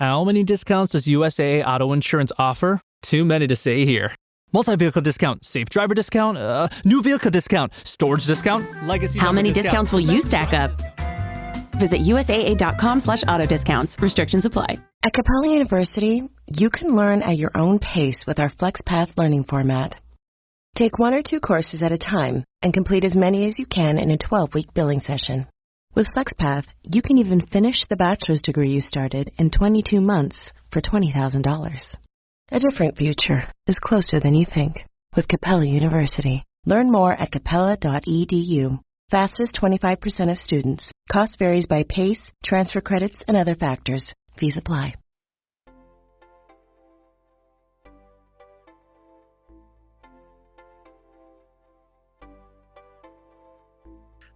How many discounts does USAA Auto Insurance offer? Too many to say here. Multi-vehicle discount, safe driver discount, new vehicle discount, storage discount, legacy. How many discounts will you stack up? Visit USAA.com/auto discounts. Restrictions apply. At Capella University, you can learn at your own pace with our FlexPath learning format. Take 1 or 2 courses at a time and complete as many as you can in a 12-week billing session. With FlexPath, you can even finish the bachelor's degree you started in 22 months for $20,000. A different future is closer than you think with Capella University. Learn more at capella.edu. Fastest 25% of students. Cost varies by pace, transfer credits, and other factors. Fees apply.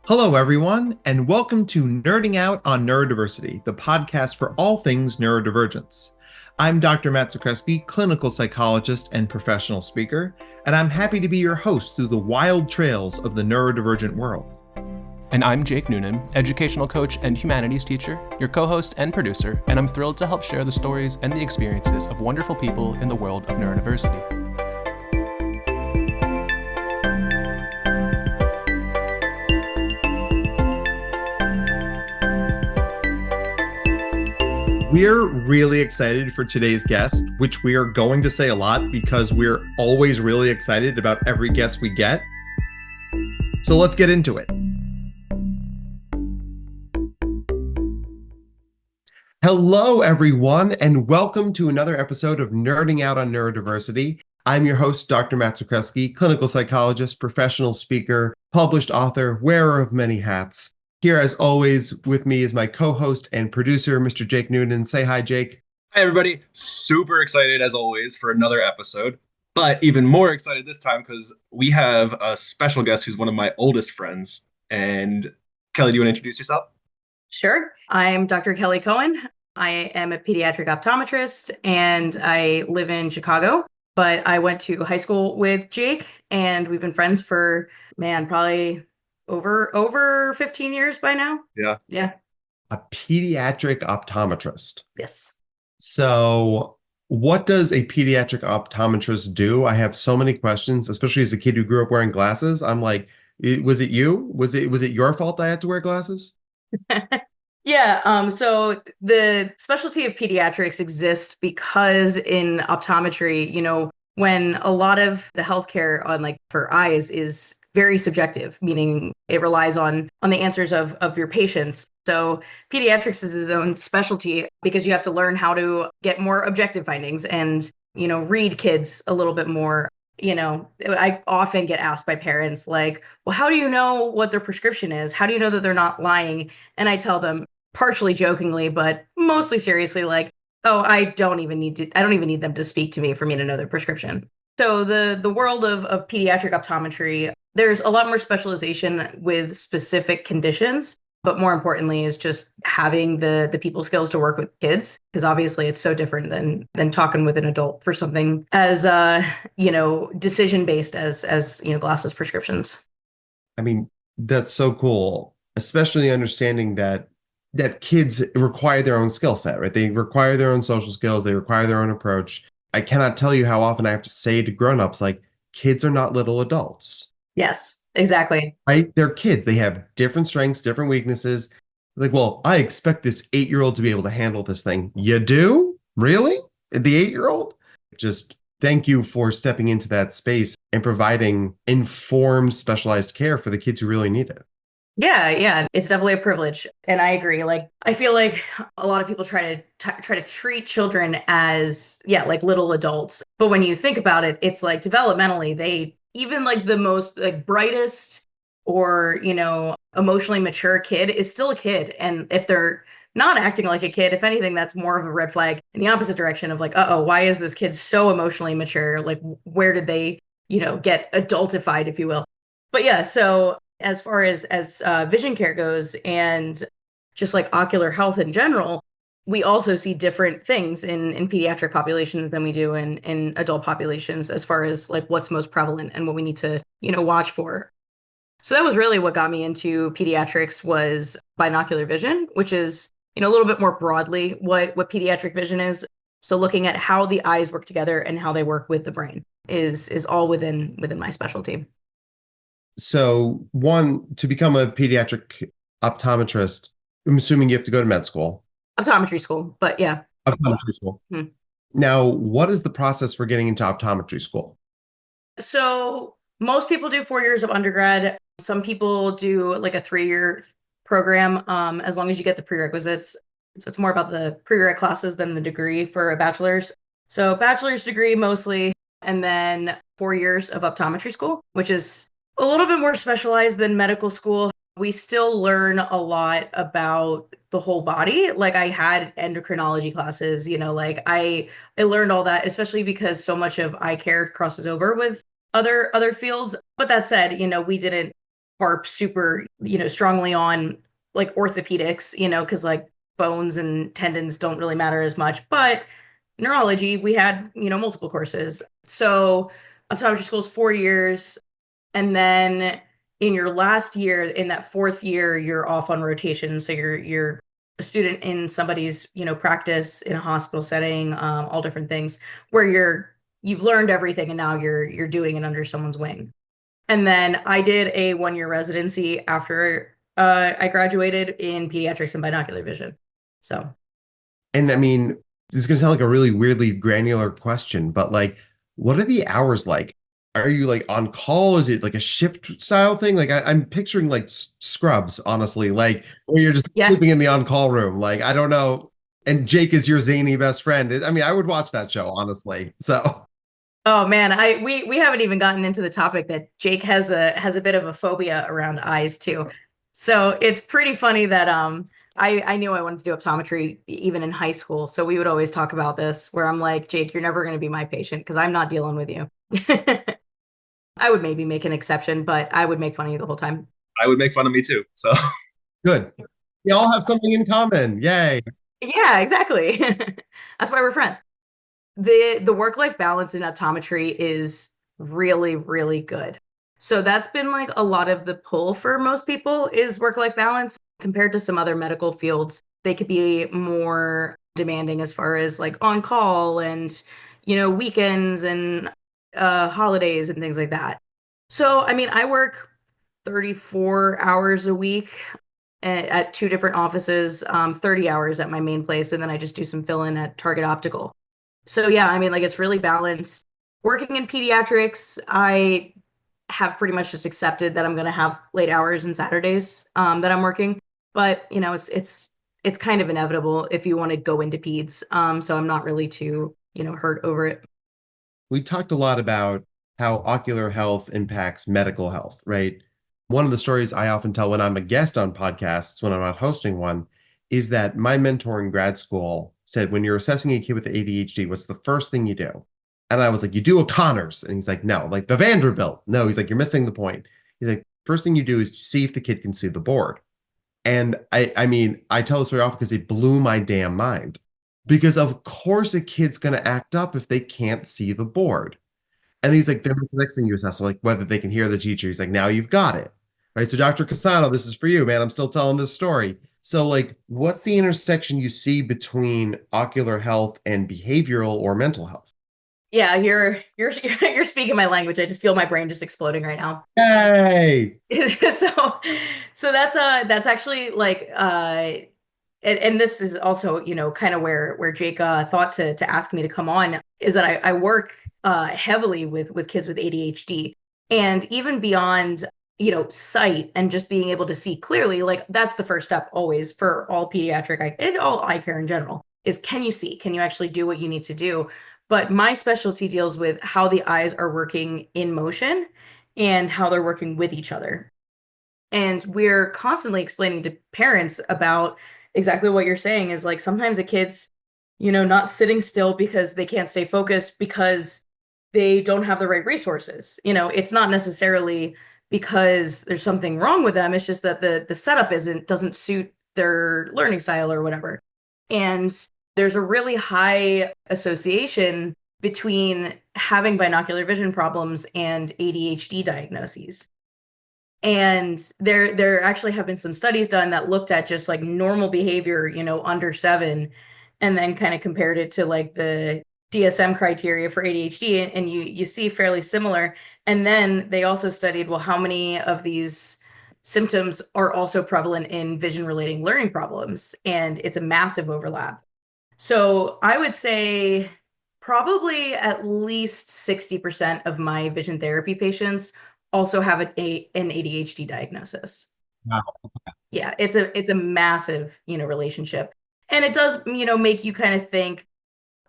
Hello, everyone, and welcome to Nerding Out on Neurodiversity, the podcast for all things neurodivergence. I'm Dr. Matt Zakreski, clinical psychologist and professional speaker, and I'm happy to be your host through the wild trails of the neurodivergent world. And I'm Jake Noonan, educational coach and humanities teacher, your co-host and producer, and I'm thrilled to help share the stories and the experiences of wonderful people in the world of neurodiversity. We're really excited for today's guest, which we are going to say a lot because we're always really excited about every guest we get. So let's get into it. Hello, everyone, and welcome to another episode of Nerding Out on Neurodiversity. I'm your host, Dr. Matt Zakreski, clinical psychologist, professional speaker, published author, wearer of many hats. Here, as always, with me is my co-host and producer, Mr. Jake Noonan. Say hi, Jake. Hi, everybody. Super excited, as always, for another episode, but even more excited this time because we have a special guest who's one of my oldest friends. And Kelly, do you want to introduce yourself? Sure. I'm Dr. Kelly Cohen. I am a pediatric optometrist, and I live in Chicago, but I went to high school with Jake, and we've been friends for, probably over 15 years by now. Yeah. A pediatric optometrist. Yes. So what does a pediatric optometrist do? I have so many questions, especially as a kid who grew up wearing glasses. I'm like, was it you? Was it your fault I had to wear glasses? Yeah. So the specialty of pediatrics exists because in optometry, when a lot of the healthcare on for eyes is very subjective, meaning it relies on the answers of your patients. So pediatrics is its own specialty because you have to learn how to get more objective findings and, read kids a little bit more. I often get asked by parents well, how do you know what their prescription is? How do you know that they're not lying? And I tell them partially jokingly, but mostly seriously, oh, I don't even need them to speak to me for me to know their prescription. So the world of pediatric optometry, there's a lot more specialization with specific conditions, but more importantly is just having the people skills to work with kids, because obviously it's so different than talking with an adult for something as decision-based as glasses prescriptions. I mean, that's so cool, especially understanding that kids require their own skill set, right? They require their own social skills, they require their own approach. I cannot tell you how often I have to say to grown-ups, kids are not little adults. Yes, exactly. Right? They're kids. They have different strengths, different weaknesses. Well, I expect this 8-year-old to be able to handle this thing. You do? Really? The 8-year-old? Just thank you for stepping into that space and providing informed, specialized care for the kids who really need it. Yeah, it's definitely a privilege. And I agree. I feel like a lot of people try to treat children as, little adults. But when you think about it, it's developmentally, even the most brightest or, emotionally mature kid is still a kid. And if they're not acting like a kid, if anything, that's more of a red flag in the opposite direction of why is this kid so emotionally mature? Where did they, get adultified, if you will? But yeah, so as far as vision care goes and just ocular health in general, we also see different things in pediatric populations than we do in adult populations as far as what's most prevalent and what we need to, watch for. So that was really what got me into pediatrics was binocular vision, which is a little bit more broadly what pediatric vision is. So looking at how the eyes work together and how they work with the brain is all within my specialty. So one, to become a pediatric optometrist, I'm assuming you have to go to med school. Optometry school, but yeah. Optometry school. Now, what is the process for getting into optometry school? So most people do 4 years of undergrad. Some people do like a 3-year program, as long as you get the prerequisites. So it's more about the prereq classes than the degree for a bachelor's. So bachelor's degree mostly, and then 4 years of optometry school, which is a little bit more specialized than medical school. We still learn a lot about the whole body. Like I had endocrinology classes, like I learned all that, especially because so much of eye care crosses over with other fields. But that said, we didn't harp super, strongly on like orthopedics, because like bones and tendons don't really matter as much. But neurology, we had, multiple courses. So optometry school is 4 years. And then in your last year, in that 4th year, you're off on rotation. So you're a student in somebody's, practice in a hospital setting, all different things where you've learned everything and now you're doing it under someone's wing. And then I did a 1-year residency after I graduated in pediatrics and binocular vision. So, and I mean, this is going to sound like a really weirdly granular question, but like, what are the hours like? Are you like on call? Is it like a shift style thing? Like I'm picturing like Scrubs, honestly, like where you're just sleeping in the on-call room. Like, I don't know. And Jake is your zany best friend. I mean, I would watch that show, honestly. So. Oh man, we haven't even gotten into the topic that Jake has a bit of a phobia around eyes too. So it's pretty funny that I knew I wanted to do optometry even in high school. So we would always talk about this where I'm like, Jake, you're never going to be my patient because I'm not dealing with you. I would maybe make an exception, but I would make fun of you the whole time. I would make fun of me too. So good. We all have something in common. Yay. Yeah, exactly. That's why we're friends. The work-life balance in optometry is really, really good. So that's been like a lot of the pull for most people is work-life balance compared to some other medical fields. They could be more demanding as far as like on call and, weekends and holidays and things like that. So, I mean, I work 34 hours a week at 2 different offices, 30 hours at my main place, and then I just do some fill-in at Target Optical. So yeah, I mean, like it's really balanced. Working in pediatrics, I have pretty much just accepted that I'm going to have late hours and Saturdays that I'm working. But it's kind of inevitable if you want to go into peds. So I'm not really too hurt over it. We talked a lot about how ocular health impacts medical health, right? One of the stories I often tell when I'm a guest on podcasts, when I'm not hosting one, is that my mentor in grad school said, when you're assessing a kid with ADHD, what's the first thing you do? And I was like, you do O'Connor's. And he's like, no, like the Vanderbilt. No, he's like, you're missing the point. He's like, first thing you do is see if the kid can see the board. And I mean, I tell this story often because it blew my damn mind. Because of course a kid's going to act up if they can't see the board. And he's like, then what's the next thing you assess? So like whether they can hear the teacher. He's like, now you've got it. Right. So Dr. Casano, this is for you, man. I'm still telling this story. So like, what's the intersection you see between ocular health and behavioral or mental health? Yeah, you're speaking my language. I just feel my brain just exploding right now. Yay! So that's actually like and this is also kind of where Jake thought to ask me to come on is that I work heavily with kids with ADHD, and even beyond sight and just being able to see clearly, like that's the first step always for all pediatric and all eye care in general is, can you see? Can you actually do what you need to do? But my specialty deals with how the eyes are working in motion and how they're working with each other. And we're constantly explaining to parents about exactly what you're saying is like sometimes a kid's, not sitting still because they can't stay focused because they don't have the right resources. It's not necessarily because there's something wrong with them. It's just that the setup doesn't suit their learning style or whatever. And there's a really high association between having binocular vision problems and ADHD diagnoses. And there actually have been some studies done that looked at just like normal behavior, under 7, and then kind of compared it to like the DSM criteria for ADHD, and you see fairly similar. And then they also studied, well, how many of these symptoms are also prevalent in vision-related learning problems, and it's a massive overlap. So I would say probably at least 60% of my vision therapy patients also have an ADHD diagnosis. Wow. Yeah, it's a massive, relationship. And it does, make you kind of think,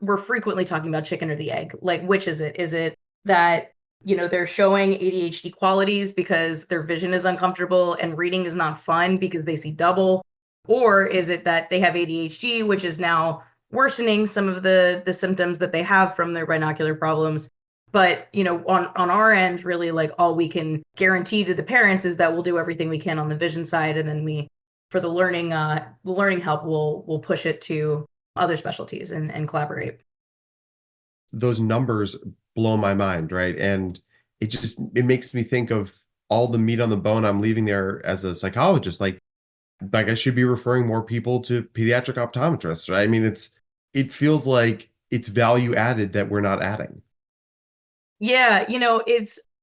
we're frequently talking about chicken or the egg. Like, which is it? Is it that, they're showing ADHD qualities because their vision is uncomfortable and reading is not fun because they see double? Or is it that they have ADHD, which is now worsening some of the symptoms that they have from their binocular problems? But, on our end, really, like, all we can guarantee to the parents is that we'll do everything we can on the vision side. And then for the learning help, we'll push it to other specialties and collaborate. Those numbers blow my mind, right? And it makes me think of all the meat on the bone I'm leaving there as a psychologist. Like I should be referring more people to pediatric optometrists, right? I mean, it feels like it's value added that we're not adding. Yeah,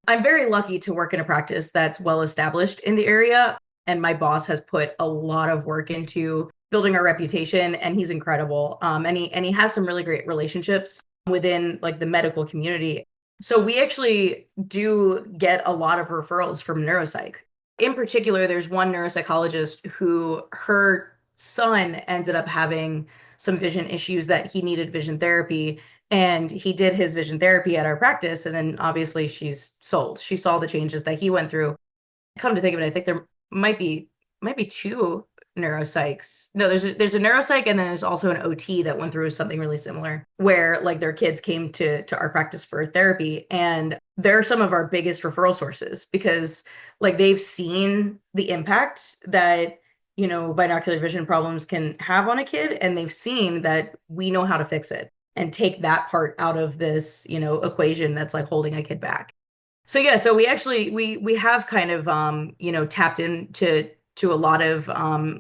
I'm very lucky to work in a practice that's well established in the area. And my boss has put a lot of work into building our reputation, and he's incredible. And he has some really great relationships within like the medical community. So we actually do get a lot of referrals from neuropsych. In particular, there's one neuropsychologist who her son ended up having some vision issues that he needed vision therapy. And he did his vision therapy at our practice. And then obviously she's sold. She saw the changes that he went through. Come to think of it, I think there might be 2 neuropsychs. No, there's a neuropsych, and then there's also an OT that went through something really similar, where like their kids came to our practice for therapy. And they're some of our biggest referral sources because like they've seen the impact that, binocular vision problems can have on a kid, and they've seen that we know how to fix it and take that part out of this, equation that's like holding a kid back. So yeah, so we actually we have kind of tapped into a lot of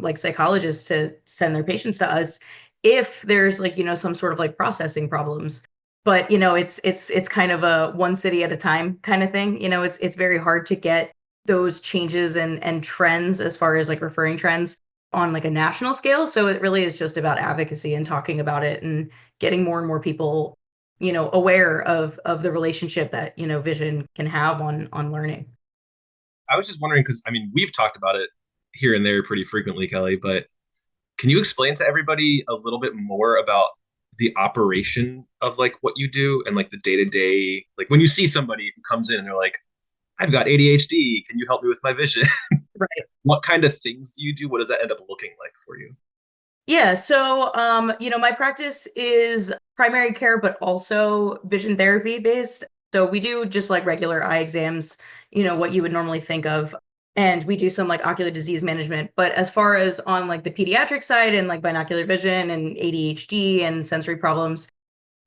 like psychologists to send their patients to us if there's like some sort of like processing problems. But it's kind of a one city at a time kind of thing. It's very hard to get those changes and trends as far as like referring trends on like a national scale. So it really is just about advocacy and talking about it and getting more and more people aware of the relationship that vision can have on learning. I was just wondering, because I mean, we've talked about it here and there pretty frequently, Kelly, but can you explain to everybody a little bit more about the operation of like what you do and like the day-to-day, like when you see somebody who comes in and they're like, I've got ADHD, can you help me with my vision? Right. What kind of things do you do? What does that end up looking like for you? Yeah, so my practice is primary care, but also vision therapy based. So we do just like regular eye exams, what you would normally think of. And we do some like ocular disease management. But as far as on like the pediatric side and like binocular vision and ADHD and sensory problems,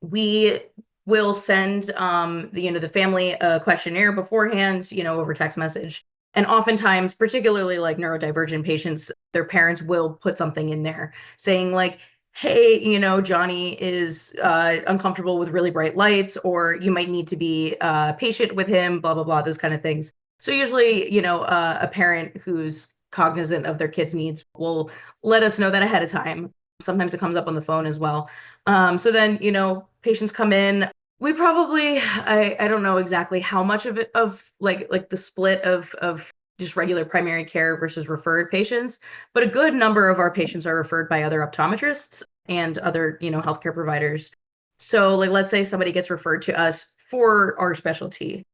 we will send the family a questionnaire beforehand, over text message. And oftentimes, particularly like neurodivergent patients, their parents will put something in there saying like, hey, Johnny is uncomfortable with really bright lights, or you might need to be patient with him, blah, blah, blah, those kind of things. So usually, a parent who's cognizant of their kid's needs will let us know that ahead of time. Sometimes it comes up on the phone as well. So then, patients come in. We probably, I don't know exactly how much of it, of like the split of just regular primary care versus referred patients, but a good number of our patients are referred by other optometrists and other, healthcare providers. So like, let's say somebody gets referred to us for our specialty.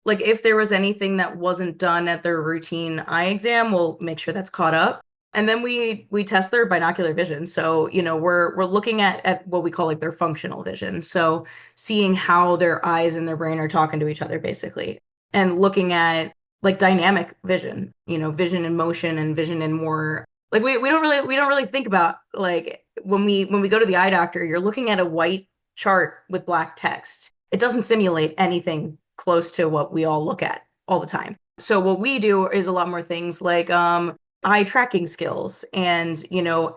Like if there was anything that wasn't done at their routine eye exam, we'll make sure that's caught up. And then we test their binocular vision. So, we're looking at what we call like their functional vision. So seeing how their eyes and their brain are talking to each other basically, and looking at like dynamic vision, vision in motion and vision in more like we don't really think about like when we go to the eye doctor, you're looking at a white chart with black text. It doesn't simulate anything close to what we all look at all the time. So what we do is a lot more things like eye tracking skills and,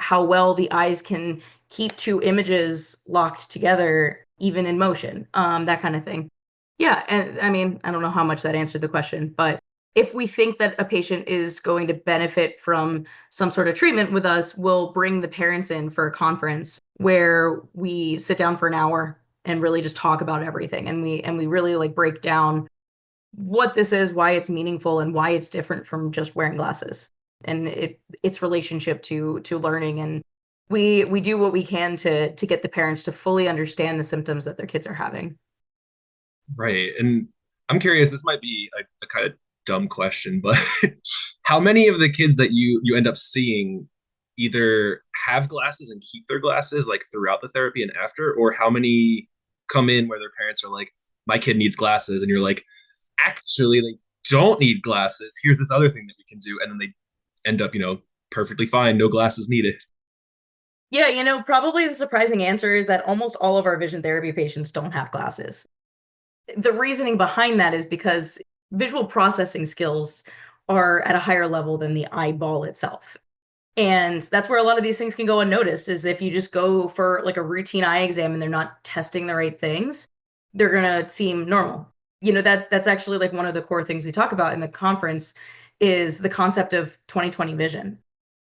how well the eyes can keep two images locked together, even in motion, that kind of thing. Yeah. And I mean, I don't know how much that answered the question, but if we think that a patient is going to benefit from some sort of treatment with us, we'll bring the parents in for a conference where we sit down for an hour and really just talk about everything. And we really like break down what this is, why it's meaningful, and why it's different from just wearing glasses and its relationship to learning. And we do what we can to get the parents to fully understand the symptoms that their kids are having. Right. And I'm curious, this might be a kind of dumb question, but how many of the kids that you end up seeing either have glasses and keep their glasses like throughout the therapy and after, or how many come in where their parents are like, my kid needs glasses, and you're like, actually they don't need glasses. Here's this other thing that we can do. And then they end up, perfectly fine, no glasses needed. Yeah, probably the surprising answer is that almost all of our vision therapy patients don't have glasses. The reasoning behind that is because visual processing skills are at a higher level than the eyeball itself. And that's where a lot of these things can go unnoticed, is if you just go for like a routine eye exam and they're not testing the right things, they're going to seem normal. That's actually like one of the core things we talk about in the conference is the concept of 20/20 vision.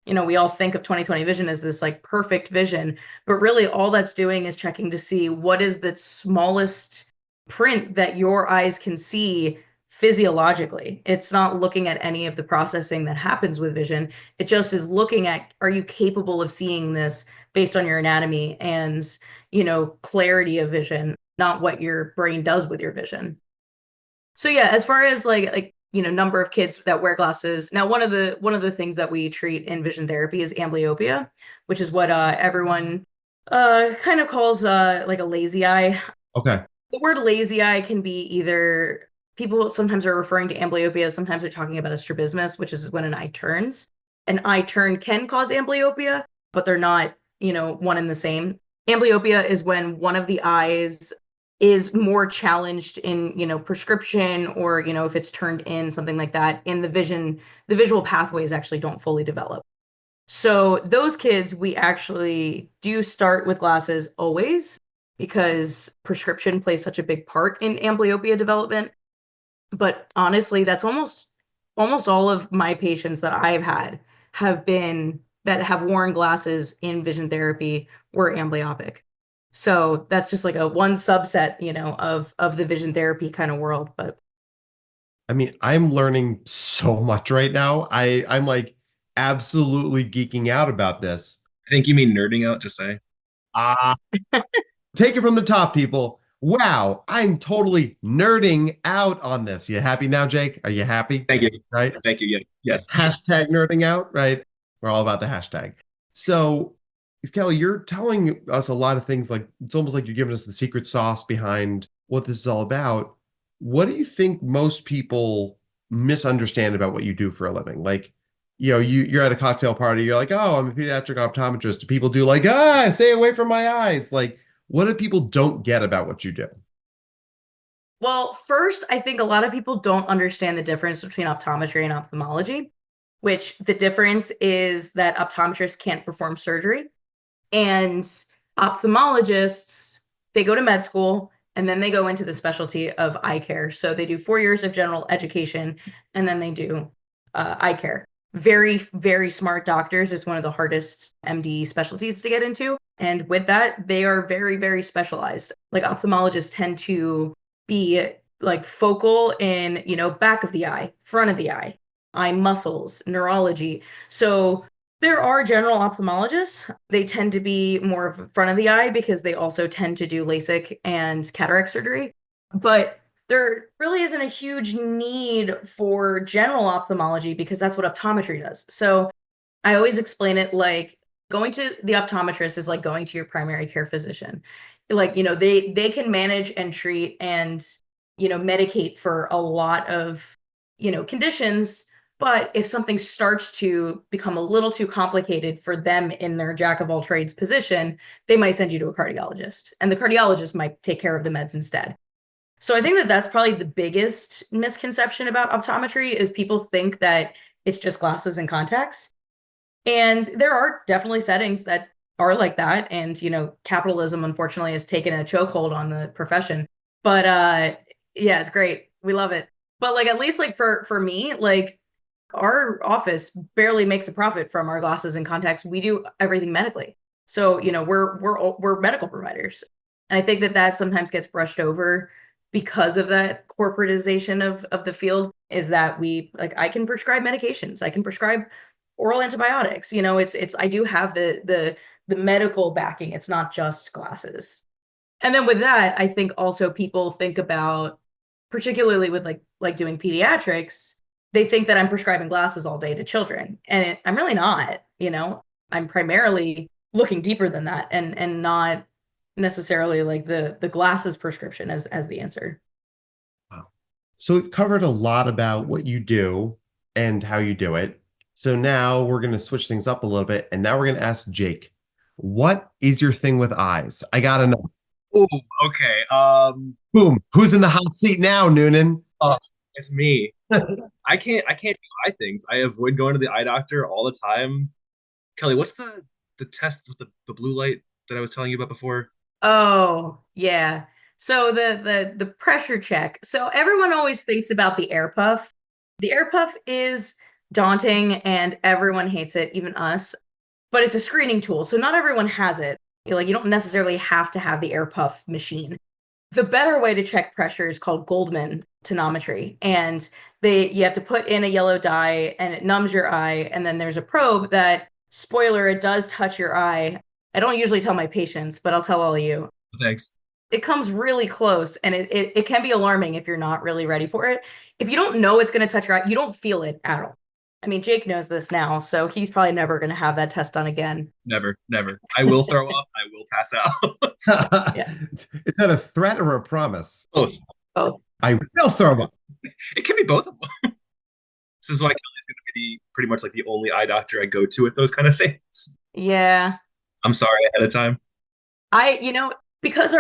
We all think of 20/20 vision as this like perfect vision, but really all that's doing is checking to see what is the smallest print that your eyes can see physiologically. It's not looking at any of the processing that happens with vision. It just is looking at, are you capable of seeing this based on your anatomy and, clarity of vision, not what your brain does with your vision. So yeah, as far as like number of kids that wear glasses. Now, one of the things that we treat in vision therapy is amblyopia, which is what everyone kind of calls like a lazy eye. Okay. The word lazy eye can be either, people sometimes are referring to amblyopia, sometimes they're talking about a strabismus, which is when an eye turns. An eye turn can cause amblyopia, but they're not, one and the same. Amblyopia is when one of the eyes is more challenged in, prescription, or, if it's turned in, something like that, in the visual pathways actually don't fully develop. So those kids, we actually do start with glasses always, because prescription plays such a big part in amblyopia development. But honestly, that's almost all of my patients that I've had that have worn glasses in vision therapy were amblyopic. So that's just like a one subset, of the vision therapy kind of world. But I mean, I'm learning so much right now. I'm like absolutely geeking out about this. I think you mean nerding out, just say. Take it from the top, people. Wow, I'm totally nerding out on this. You happy now, Jake? Are you happy? Thank you. Right? Thank you. Yeah. Yes. Hashtag nerding out, right? We're all about the hashtag. So, Kelly, you're telling us a lot of things. Like, it's almost like you're giving us the secret sauce behind what this is all about. What do you think most people misunderstand about what you do for a living? Like, you're at a cocktail party, you're like, oh, I'm a pediatric optometrist. People do like, stay away from my eyes. Like, what do people don't get about what you do? Well, first, I think a lot of people don't understand the difference between optometry and ophthalmology, which the difference is that optometrists can't perform surgery, and ophthalmologists, they go to med school and then they go into the specialty of eye care. So they do 4 years of general education and then they do eye care. Very, very smart doctors. It's one of the hardest MD specialties to get into. And with that, they are very, very specialized. Like ophthalmologists tend to be like focal in, back of the eye, front of the eye muscles, neurology. So there are general ophthalmologists. They tend to be more of front of the eye because they also tend to do LASIK and cataract surgery. But there really isn't a huge need for general ophthalmology because that's what optometry does. So I always explain it like going to the optometrist is like going to your primary care physician. Like, they can manage and treat and, medicate for a lot of, conditions. But if something starts to become a little too complicated for them in their jack of all trades position, they might send you to a cardiologist, and the cardiologist might take care of the meds instead. So I think that that's probably the biggest misconception about optometry is people think that it's just glasses and contacts. And there are definitely settings that are like that. And, capitalism, unfortunately, has taken a chokehold on the profession. But yeah, it's great. We love it. But like, at least like for me, like our office barely makes a profit from our glasses and contacts. We do everything medically. So, we're medical providers. And I think that that sometimes gets brushed over because of that corporatization of the field is that I can prescribe medications. I can prescribe oral antibiotics. It's I do have the medical backing. It's not just glasses. And then with that, I think also people think about, particularly with like doing pediatrics, they think that I'm prescribing glasses all day to children, and I'm really not. I'm primarily looking deeper than that, and not necessarily like the glasses prescription as the answer. Wow. So we've covered a lot about what you do and how you do it. So now we're going to switch things up a little bit. And now we're going to ask Jake, what is your thing with eyes? I got to know. Oh, okay. Boom. Who's in the hot seat now, Noonan? It's me. I can't do eye things. I avoid going to the eye doctor all the time. Kelly, what's the test with the blue light that I was telling you about before? Oh, yeah. So the pressure check. So everyone always thinks about the air puff. The air puff is daunting and everyone hates it, even us. But it's a screening tool, so not everyone has it. You don't necessarily have to have the air puff machine. The better way to check pressure is called Goldman tonometry, and you have to put in a yellow dye and it numbs your eye, and then there's a probe that, spoiler, it does touch your eye. I don't usually tell my patients, but I'll tell all of you. Thanks. It comes really close, and it can be alarming if you're not really ready for it. If you don't know it's going to touch your eye, you don't feel it at all. I mean, Jake knows this now, so he's probably never going to have that test done again. Never. I will throw up. I will pass out. Yeah. Is that a threat or a promise? Both. I will throw up. It can be both of them. This is why Kelly's going to be pretty much like the only eye doctor I go to with those kind of things. Yeah. I'm sorry ahead of time. Because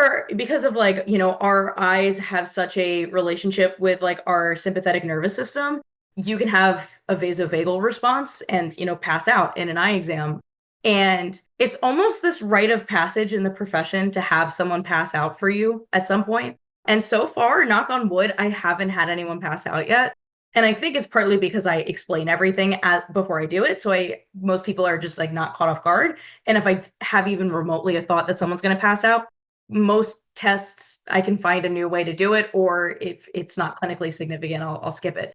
of our eyes have such a relationship with like our sympathetic nervous system, you can have a vasovagal response and, pass out in an eye exam. And it's almost this rite of passage in the profession to have someone pass out for you at some point. And so far, knock on wood, I haven't had anyone pass out yet. And I think it's partly because I explain everything before I do it. So most people are just like not caught off guard. And if I have even remotely a thought that someone's going to pass out, most tests, I can find a new way to do it. Or if it's not clinically significant, I'll skip it.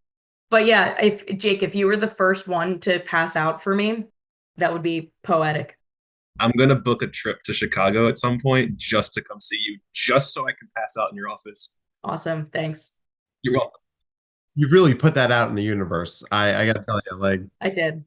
But yeah, if you were the first one to pass out for me, that would be poetic. I'm going to book a trip to Chicago at some point just to come see you, just so I can pass out in your office. Awesome. Thanks. You're welcome. You really put that out in the universe. I got to tell you, I did.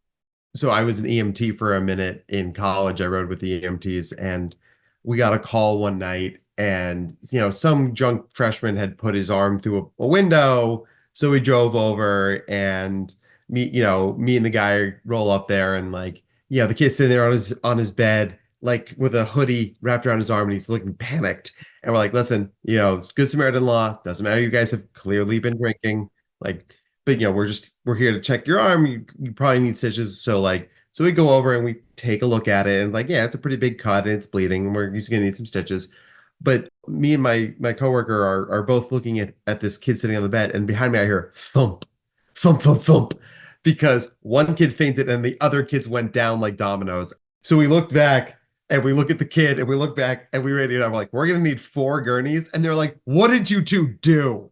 So I was an EMT for a minute in college. I rode with the EMTs, and we got a call one night, and some drunk freshman had put his arm through a window. So we drove over, and me and the guy roll up there, and the kid's sitting there on his bed, like with a hoodie wrapped around his arm, and he's looking panicked. And we're like, listen, it's Good Samaritan law. Doesn't matter. You guys have clearly been drinking. But we're here to check your arm. You probably need stitches. So we go over and we take a look at it, and yeah, it's a pretty big cut and it's bleeding, and he's gonna need some stitches. But me and my coworker are both looking at this kid sitting on the bed, and behind me I hear thump, thump, thump, thump, because one kid fainted and the other kids went down like dominoes. So we looked back and we look at the kid and we look back and we ready it. I'm like, we're gonna need 4 gurneys, and they're like, what did you two do?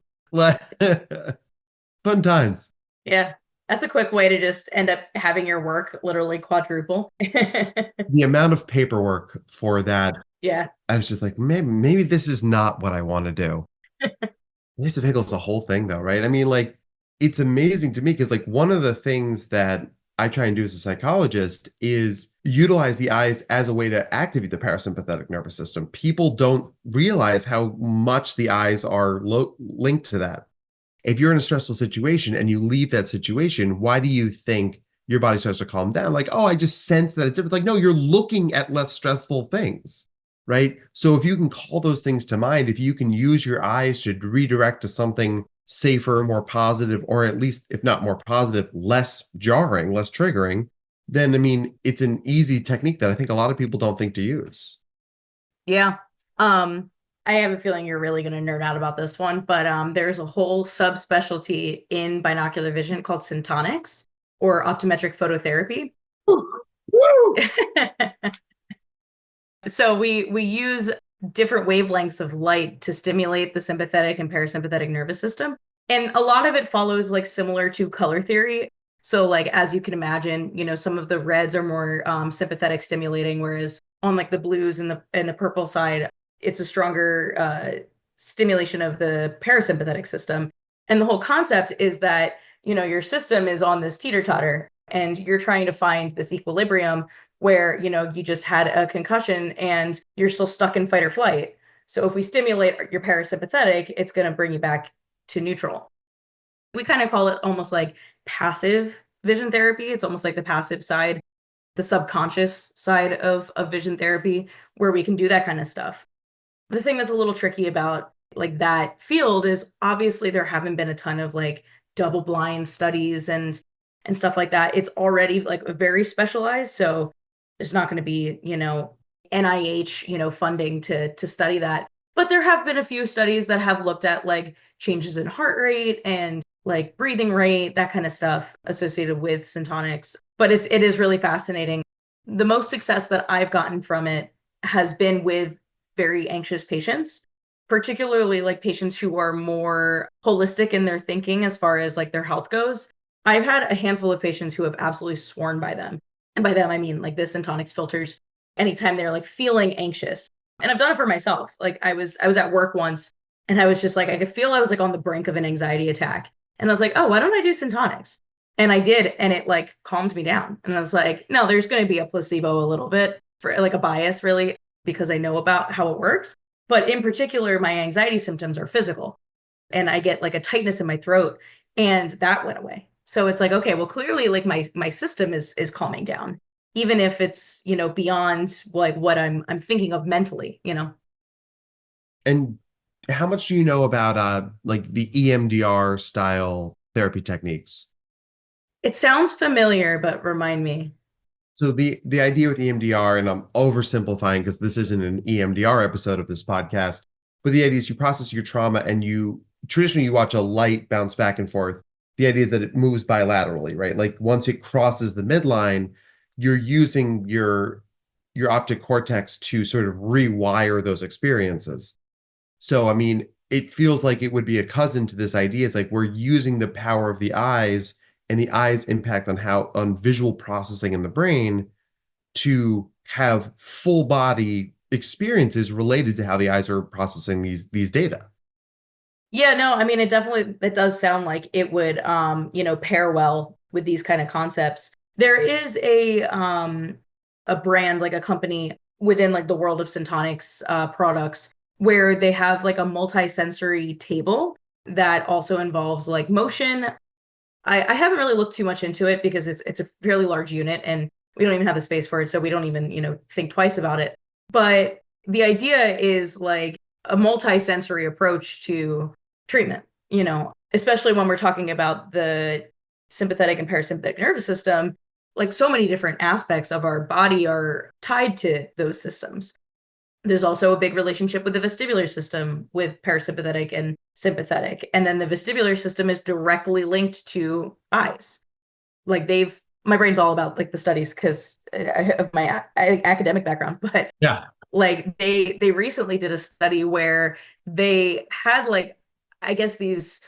Fun times. Yeah, that's a quick way to just end up having your work literally quadruple. The amount of paperwork for that. Yeah. I was just like, maybe this is not what I want to do. Vasovagal's a whole thing though, right? I mean, it's amazing to me because one of the things that I try and do as a psychologist is utilize the eyes as a way to activate the parasympathetic nervous system. People don't realize how much the eyes are linked to that. If you're in a stressful situation and you leave that situation, why do you think your body starts to calm down? I just sense that it's different. No, you're looking at less stressful things. right? So if you can call those things to mind, if you can use your eyes to redirect to something safer, more positive, or at least, if not more positive, less jarring, less triggering, then I mean, it's an easy technique that I think a lot of people don't think to use. Yeah. I have a feeling you're really going to nerd out about this one, but there's a whole subspecialty in binocular vision called syntonics or optometric phototherapy. Woo! So we use different wavelengths of light to stimulate the sympathetic and parasympathetic nervous system. And a lot of it follows like similar to color theory. So like as you can imagine, some of the reds are more sympathetic stimulating, whereas on like the blues and the purple side, it's a stronger stimulation of the parasympathetic system. And the whole concept is that, your system is on this teeter-totter and you're trying to find this equilibrium where, you just had a concussion and you're still stuck in fight or flight. So if we stimulate your parasympathetic, it's going to bring you back to neutral. We kind of call it almost like passive vision therapy. It's almost like the passive side, the subconscious side of vision therapy, where we can do that kind of stuff. The thing that's a little tricky about like that field is obviously there haven't been a ton of like double blind studies and stuff like that. It's already like very specialized. So there's not going to be, NIH, funding to study that. But there have been a few studies that have looked at like changes in heart rate and like breathing rate, that kind of stuff associated with syntonics. But it is really fascinating. The most success that I've gotten from it has been with very anxious patients, particularly like patients who are more holistic in their thinking as far as like their health goes. I've had a handful of patients who have absolutely sworn by them. And by them, I mean like the syntonics filters anytime they're like feeling anxious. And I've done it for myself. Like I was at work once and I was just like, I could feel I was like on the brink of an anxiety attack. And I was like, oh, why don't I do syntonics? And I did. And it like calmed me down. And I was like, no, there's going to be a placebo a little bit for like a bias really, because I know about how it works. But in particular, my anxiety symptoms are physical and I get like a tightness in my throat and that went away. So it's like, okay, well, clearly like my system is calming down, even if it's, beyond like what I'm thinking of mentally. And how much do you know about like the EMDR style therapy techniques? It sounds familiar, but remind me. So the idea with EMDR, and I'm oversimplifying because this isn't an EMDR episode of this podcast, but the idea is you process your trauma and you traditionally watch a light bounce back and forth. The idea is that it moves bilaterally, right? Like once it crosses the midline, you're using your optic cortex to sort of rewire those experiences. So, I mean, it feels like it would be a cousin to this idea. It's like we're using the power of the eyes and the eyes' impact on visual processing in the brain to have full body experiences related to how the eyes are processing these data. Yeah, no, I mean, it does sound like it would, pair well with these kind of concepts. There is a brand, like a company within like the world of syntonics products where they have like a multi-sensory table that also involves like motion. I haven't really looked too much into it because it's a fairly large unit and we don't even have the space for it, so we don't even, think twice about it. But the idea is like a multi-sensory approach to treatment, especially when we're talking about the sympathetic and parasympathetic nervous system. Like so many different aspects of our body are tied to those systems. There's also a big relationship with the vestibular system with parasympathetic and sympathetic. And then the vestibular system is directly linked to eyes. Like my brain's all about like the studies because of my academic background, but Yeah. like they recently did a study where they had like, I guess these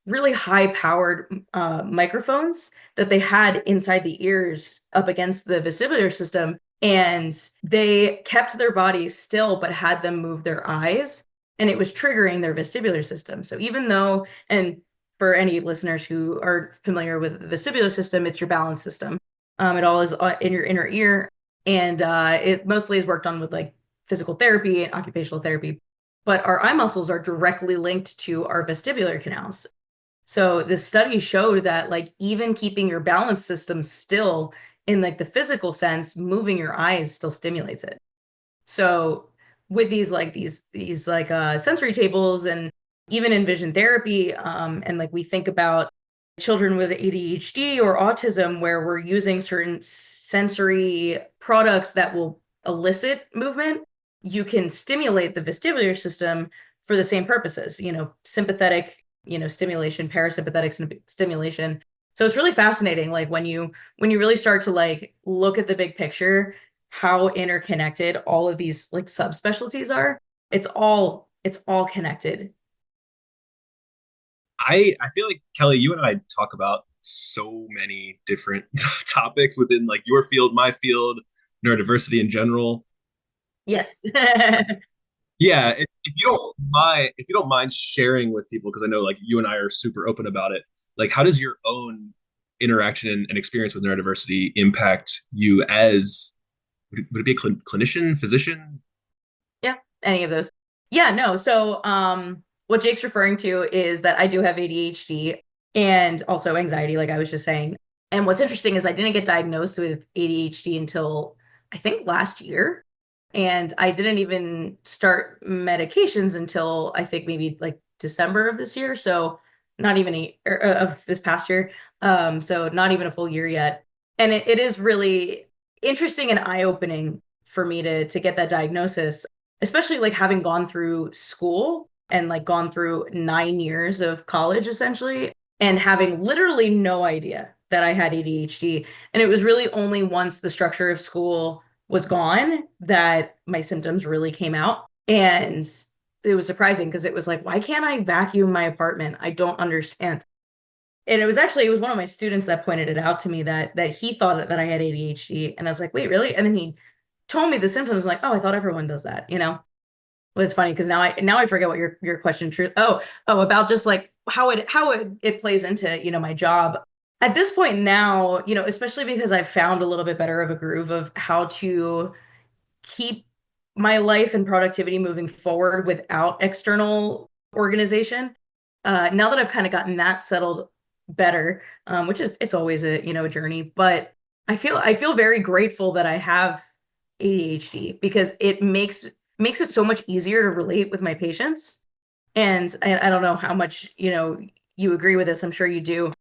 really high powered microphones that they had inside the ears up against the vestibular system. And they kept their bodies still, but had them move their eyes. And it was triggering their vestibular system. So even though, and for any listeners who are familiar with the vestibular system, it's your balance system. It all is in your inner ear. And it mostly is worked on with like physical therapy and occupational therapy. But our eye muscles are directly linked to our vestibular canals. So this study showed that like even keeping your balance system still in like the physical sense, moving your eyes still stimulates it. So with these like sensory tables, and even in vision therapy, and like we think about children with ADHD or autism, where we're using certain sensory products that will elicit movement, you can stimulate the vestibular system for the same purposes, sympathetic, stimulation, parasympathetic stimulation. So it's really fascinating, like when you really start to like look at the big picture, how interconnected all of these like subspecialties are. It's all connected. I feel like Kelly, you and I talk about so many different topics within like your field, my field, neurodiversity in general. Yes. Yeah, if you don't mind sharing with people, because I know like you and I are super open about it. Like, how does your own interaction and experience with neurodiversity impact you as would it be a clinician, physician? Yeah, any of those. Yeah, no. So, what Jake's referring to is that I do have ADHD and also anxiety, like I was just saying. And what's interesting is I didn't get diagnosed with ADHD until I think last year. And I didn't even start medications until I think maybe like December of this year. So not even of this past year. So not even a full year yet. And it is really interesting and eye-opening for me to get that diagnosis, especially like having gone through school and like gone through 9 years of college essentially, and having literally no idea that I had ADHD. And it was really only once the structure of school was gone that my symptoms really came out. And it was surprising because it was like, why can't I vacuum my apartment? I don't understand. And it was one of my students that pointed it out to me, that he thought that I had ADHD. And I was like, wait, really? And then he told me the symptoms. I'm like, oh, I thought everyone does that, Well, it's funny because now I forget what your question true. About just like how it plays into, my job. At this point now, especially because I've found a little bit better of a groove of how to keep my life and productivity moving forward without external organization. Now that I've kind of gotten that settled better, which is it's always a journey, but I feel very grateful that I have ADHD because it makes it so much easier to relate with my patients. And I don't know how much you agree with this. I'm sure you do.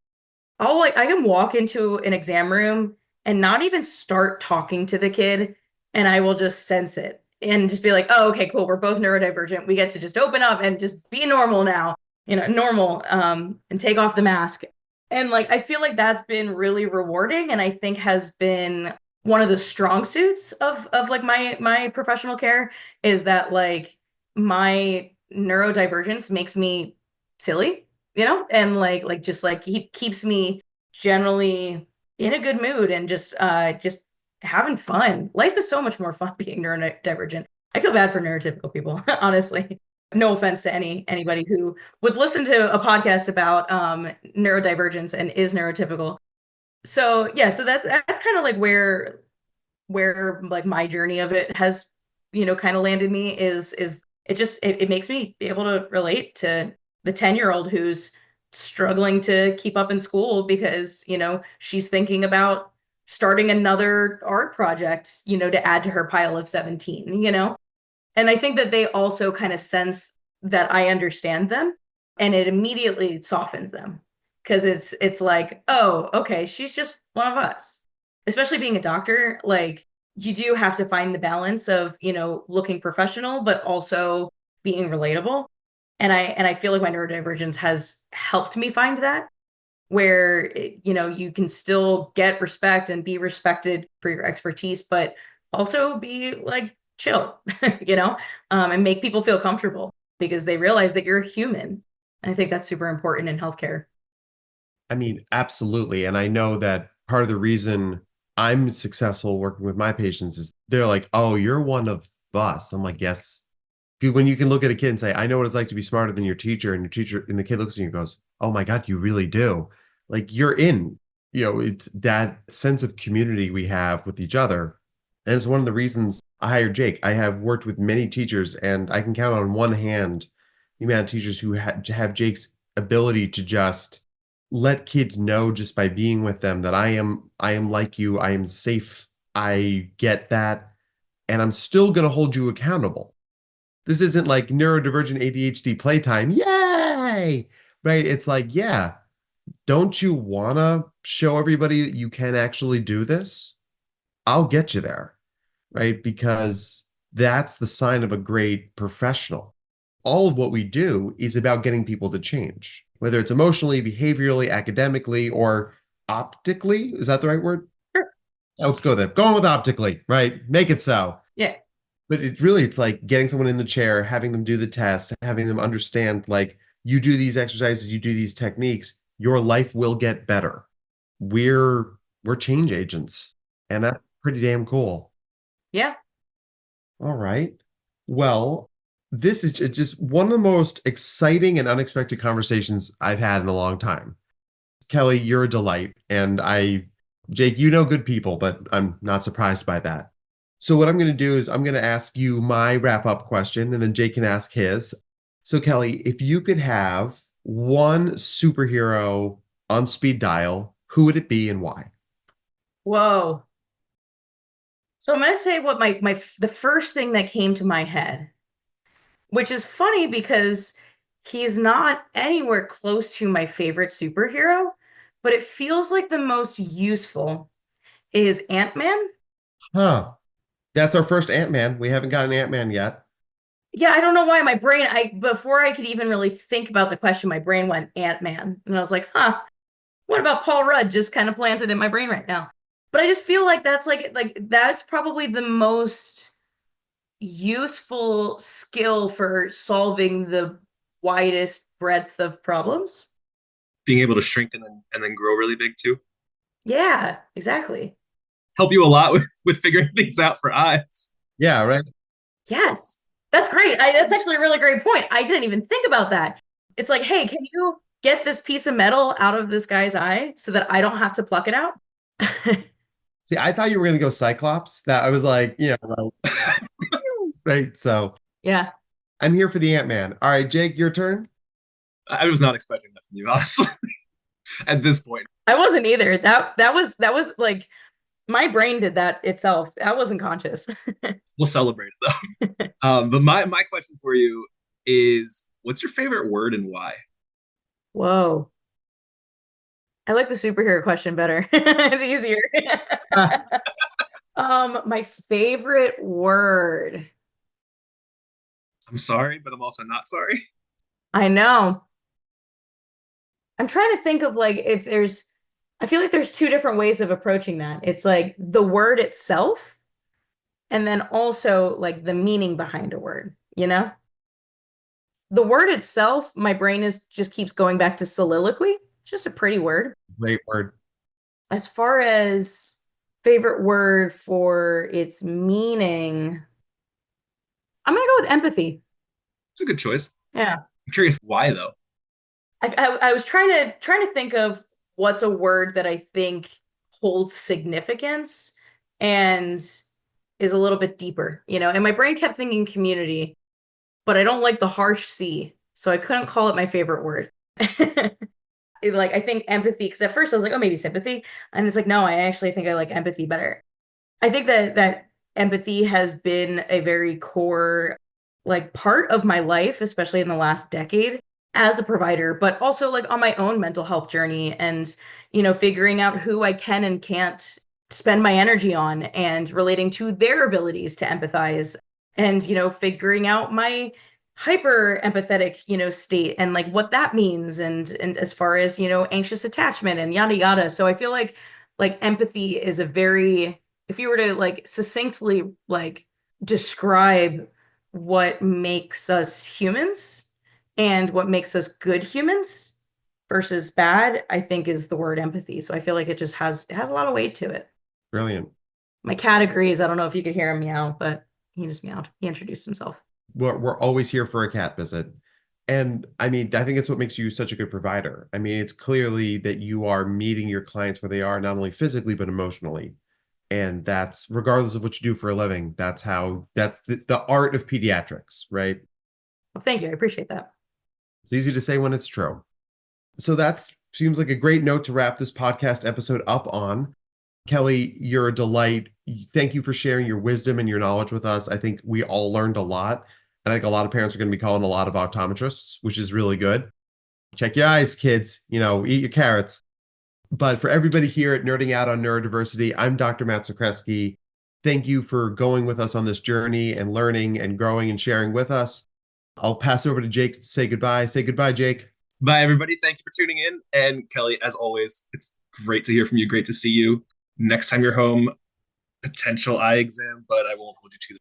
I can walk into an exam room and not even start talking to the kid, and I will just sense it and just be like, oh, okay, cool. We're both neurodivergent. We get to just open up and just be normal now, normal, and take off the mask. And like, I feel like that's been really rewarding, and I think has been one of the strong suits of like my professional care, is that like my neurodivergence makes me silly, and like just like he keeps me generally in a good mood and just having fun. Life is so much more fun being neurodivergent. I feel bad for neurotypical people, honestly. No offense to anybody who would listen to a podcast about neurodivergence and is neurotypical. So yeah, so that's kind of like where like my journey of it has kind of landed me, is it makes me be able to relate to the 10-year-old who's struggling to keep up in school because she's thinking about starting another art project to add to her pile of 17. And I think that they also kind of sense that I understand them, and it immediately softens them because it's like, oh, okay, she's just one of us. Especially being a doctor, like you do have to find the balance of looking professional but also being relatable. And I feel like my neurodivergence has helped me find that, where you can still get respect and be respected for your expertise, but also be like chill, and make people feel comfortable because they realize that you're a human. And I think that's super important in healthcare. I mean, absolutely. And I know that part of the reason I'm successful working with my patients is they're like, oh, you're one of us. I'm like, yes. When you can look at a kid and say, I know what it's like to be smarter than your teacher, and the kid looks at you and goes, oh my God, you really do. Like you're in, it's that sense of community we have with each other. And it's one of the reasons I hired Jake. I have worked with many teachers, and I can count on one hand the amount of teachers who have Jake's ability to just let kids know just by being with them that I am like you, I am safe, I get that, and I'm still going to hold you accountable. This isn't like neurodivergent ADHD playtime. Yay! Right? It's like, yeah, don't you want to show everybody that you can actually do this? I'll get you there, right? Because that's the sign of a great professional. All of what we do is about getting people to change, whether it's emotionally, behaviorally, academically, or optically. Is that the right word? Sure. Let's go there. Going with optically, right? Make it so. Yeah. But it's like getting someone in the chair, having them do the test, having them understand, like, you do these exercises, you do these techniques, your life will get better. We're change agents, and that's pretty damn cool. Yeah. All right. Well, this is just one of the most exciting and unexpected conversations I've had in a long time. Kelly, you're a delight. And Jake, you know good people, but I'm not surprised by that. So what I'm going to do is I'm going to ask you my wrap-up question, and then Jake can ask his. So Kelly, if you could have one superhero on speed dial, who would it be and why? Whoa. So I'm gonna say what the first thing that came to my head, which is funny because he's not anywhere close to my favorite superhero, but it feels like the most useful is Ant-Man. Huh. That's our first Ant-Man. We haven't got an Ant-Man yet. Yeah, I don't know why my brain, before I could even really think about the question, my brain went Ant-Man. And I was like, huh, what about Paul Rudd? Just kind of planted in my brain right now. But I just feel like that's that's probably the most useful skill for solving the widest breadth of problems. Being able to shrink and then grow really big too. Yeah, exactly. Help you a lot with figuring things out for eyes. Yeah, right. Yes, that's great. That's actually a really great point. I didn't even think about that. It's like, hey, can you get this piece of metal out of this guy's eye so that I don't have to pluck it out? See, I thought you were going to go Cyclops. That I was like, right. So Yeah. I'm here for the Ant-Man. All right, Jake, your turn. I was not expecting that from you, honestly. At this point, I wasn't either. That was like my brain did that itself. That wasn't conscious. we'll celebrate it though. But my question for you is, what's your favorite word and why? Whoa. I like the superhero question better. It's easier. My favorite word. I'm sorry, but I'm also not sorry. I know. I'm trying to think of like if there's I feel like there's two different ways of approaching that. It's like the word itself, and then also like the meaning behind a word, you know? The word itself, my brain just keeps going back to soliloquy. It's just a pretty word. Great word. As far as favorite word for its meaning, I'm gonna go with empathy. It's a good choice. Yeah. I'm curious why though. I was trying to think of what's a word that I think holds significance and is a little bit deeper, you know? And my brain kept thinking community, but I don't like the harsh C, so I couldn't call it my favorite word. Like I think empathy, because at first I was like, oh, maybe sympathy, and it's like, no, I actually think I like empathy better. I think that empathy has been a very core like part of my life, especially in the last decade as a provider, but also like on my own mental health journey and, you know, figuring out who I can and can't spend my energy on and relating to their abilities to empathize and, you know, figuring out my hyper empathetic, you know, state and like what that means and as far as, you know, anxious attachment and yada yada. So I feel like empathy is a very, if you were to like succinctly like describe what makes us humans and what makes us good humans versus bad, I think is the word empathy. So I feel like it has a lot of weight to it. Brilliant. My cat agrees. I don't know if you could hear him meow, but he just meowed. He introduced himself. We're always here for a cat visit. And I mean, I think it's what makes you such a good provider. I mean, it's clearly that you are meeting your clients where they are, not only physically, but emotionally. And that's regardless of what you do for a living. That's the art of pediatrics, right? Well, thank you. I appreciate that. It's easy to say when it's true. So that seems like a great note to wrap this podcast episode up on. Kelly, you're a delight. Thank you for sharing your wisdom and your knowledge with us. I think we all learned a lot. I think a lot of parents are going to be calling a lot of optometrists, which is really good. Check your eyes, kids, eat your carrots. But for everybody here at Nerding Out on Neurodiversity, I'm Dr. Matt Zakreski. Thank you for going with us on this journey and learning and growing and sharing with us. I'll pass it over to Jake to say goodbye. Say goodbye, Jake. Bye, everybody. Thank you for tuning in. And Kelly, as always, it's great to hear from you. Great to see you. Next time you're home, potential eye exam, but I won't hold you to that.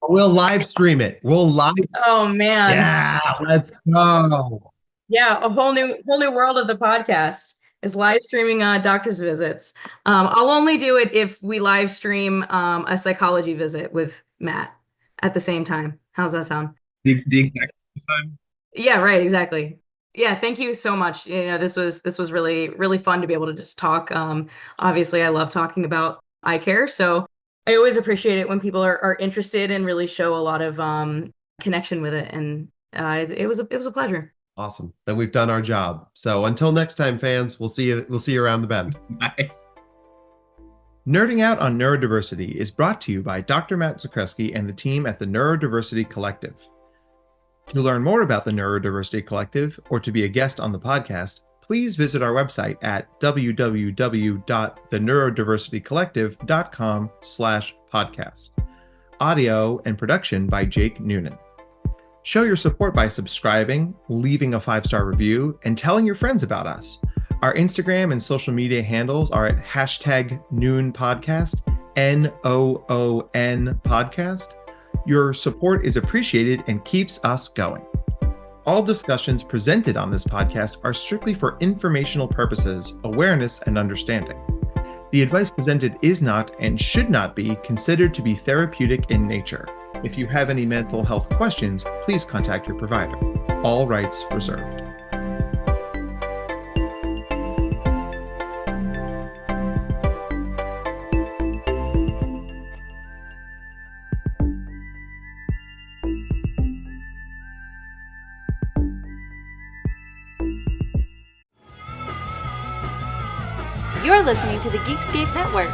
We'll live stream it. Oh man. Yeah, let's go. Yeah, a whole new world of the podcast is live streaming doctor's visits. I'll only do it if we live stream a psychology visit with Matt at the same time. How's that sound? The exact time? Yeah, right, exactly. Yeah, thank you so much. This was really, really fun to be able to just talk. Obviously, I love talking about eye care, so I always appreciate it when people are interested and really show a lot of connection with it. And it was a pleasure. Awesome. Then we've done our job. So until next time, fans, we'll see you around the bend. Bye. Nerding Out on Neurodiversity is brought to you by Dr. Matt Zakreski and the team at the Neurodiversity Collective. To learn more about the Neurodiversity Collective or to be a guest on the podcast, please visit our website at www.theneurodiversitycollective.com/podcast. Audio and production by Jake Noonan. Show your support by subscribing, leaving a 5-star review, and telling your friends about us. Our Instagram and social media handles are at #NoonPodcast, NOON podcast. Your support is appreciated and keeps us going. All discussions presented on this podcast are strictly for informational purposes, awareness, and understanding. The advice presented is not and should not be considered to be therapeutic in nature. If you have any mental health questions, please contact your provider. All rights reserved. You're listening to the Geekscape Network.